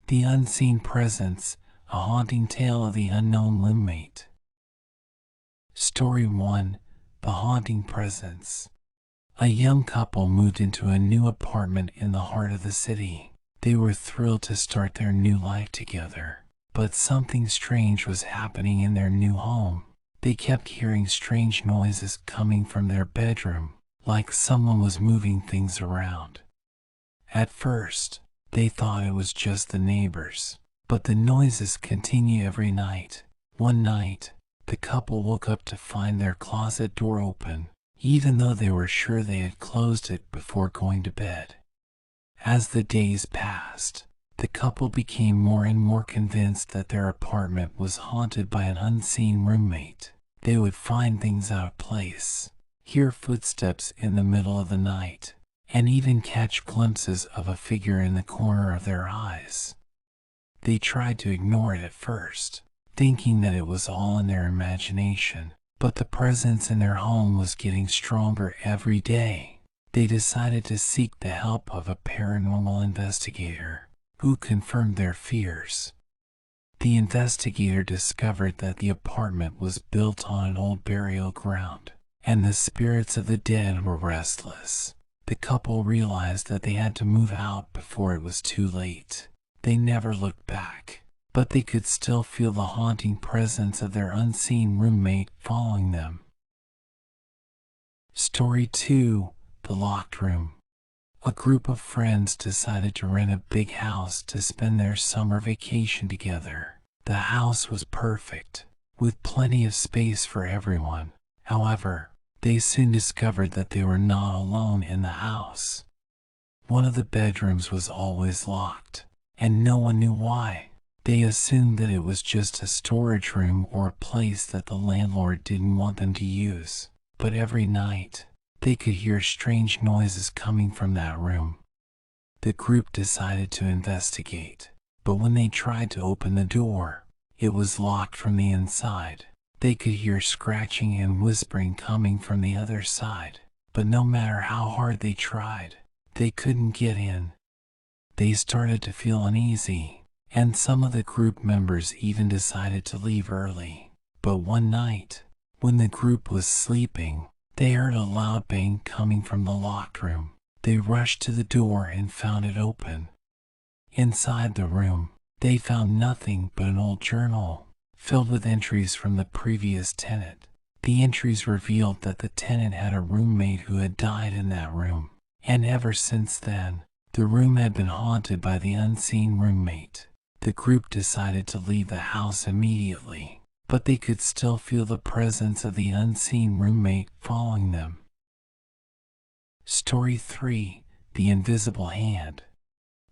The Unseen Presence, a haunting tale of the unknown roommate. Story 1. The Haunting Presence. A young couple moved into a new apartment in the heart of the city. They were thrilled to start their new life together. But something strange was happening in their new home. They kept hearing strange noises coming from their bedroom, like someone was moving things around. At first, they thought it was just the neighbors, but the noises continued every night. One night, the couple woke up to find their closet door open, even though they were sure they had closed it before going to bed. As the days passed, the couple became more and more convinced that their apartment was haunted by an unseen roommate. They would find things out of place, hear footsteps in the middle of the night, and even catch glimpses of a figure in the corner of their eyes. They tried to ignore it at first, thinking that it was all in their imagination, but the presence in their home was getting stronger every day. They decided to seek the help of a paranormal investigator, who confirmed their fears. The investigator discovered that the apartment was built on an old burial ground, and the spirits of the dead were restless. The couple realized that they had to move out before it was too late. They never looked back, but they could still feel the haunting presence of their unseen roommate following them. Story 2. The Locked Room. A group of friends decided to rent a big house to spend their summer vacation together. The house was perfect, with plenty of space for everyone. However, they soon discovered that they were not alone in the house. One of the bedrooms was always locked, and no one knew why. They assumed that it was just a storage room or a place that the landlord didn't want them to use. But every night, they could hear strange noises coming from that room. The group decided to investigate, but when they tried to open the door, it was locked from the inside. They could hear scratching and whispering coming from the other side, but no matter how hard they tried, they couldn't get in. They started to feel uneasy, and some of the group members even decided to leave early. But one night, when the group was sleeping, they heard a loud bang coming from the locked room. They rushed to the door and found it open. Inside the room, they found nothing but an old journal, filled with entries from the previous tenant. The entries revealed that the tenant had a roommate who had died in that room, and ever since then, the room had been haunted by the unseen roommate. The group decided to leave the house immediately, but they could still feel the presence of the unseen roommate following them. Story 3. The Invisible Hand.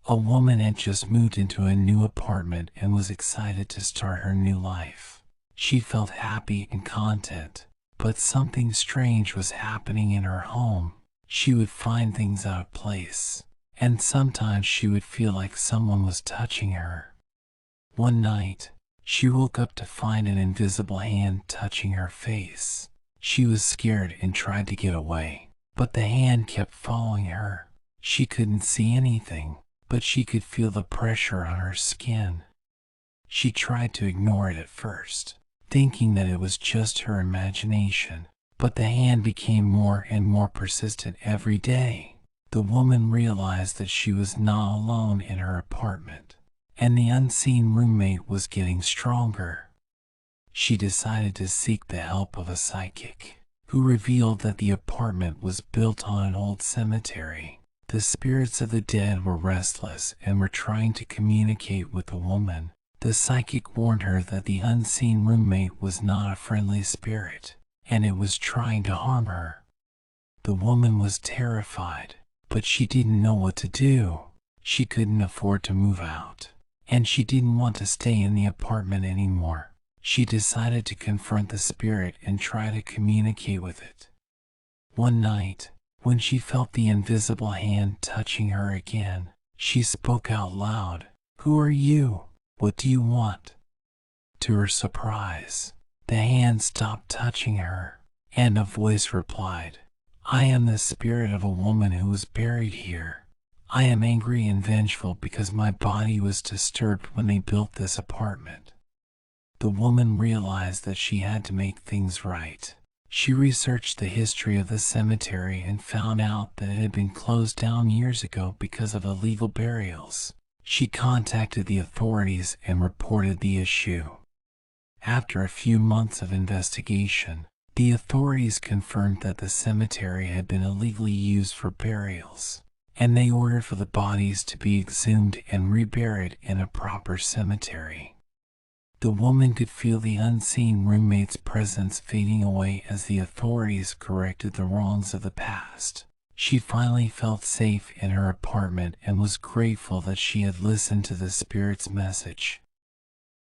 A woman had just moved into a new apartment and was excited to start her new life. She felt happy and content, but something strange was happening in her home. She would find things out of place, and sometimes she would feel like someone was touching her. One night, she woke up to find an invisible hand touching her face. She was scared and tried to get away, but the hand kept following her. She couldn't see anything, but she could feel the pressure on her skin. She tried to ignore it at first, thinking that it was just her imagination, but the hand became more and more persistent every day. The woman realized that she was not alone in her apartment, and the unseen roommate was getting stronger. She decided to seek the help of a psychic, who revealed that the apartment was built on an old cemetery. The spirits of the dead were restless and were trying to communicate with the woman. The psychic warned her that the unseen roommate was not a friendly spirit, and it was trying to harm her. The woman was terrified, but she didn't know what to do. She couldn't afford to move out, and she didn't want to stay in the apartment anymore. She decided to confront the spirit and try to communicate with it. One night, when she felt the invisible hand touching her again, she spoke out loud, "Who are you? What do you want?" To her surprise, the hand stopped touching her, and a voice replied, "I am the spirit of a woman who was buried here. I am angry and vengeful because my body was disturbed when they built this apartment. The woman realized that she had to make things right. She researched the history of the cemetery and found out that it had been closed down years ago because of illegal burials. She contacted the authorities and reported the issue. After a few months of investigation, the authorities confirmed that the cemetery had been illegally used for burials, and they ordered for the bodies to be exhumed and reburied in a proper cemetery. The woman could feel the unseen roommate's presence fading away as the authorities corrected the wrongs of the past. She finally felt safe in her apartment and was grateful that she had listened to the spirit's message.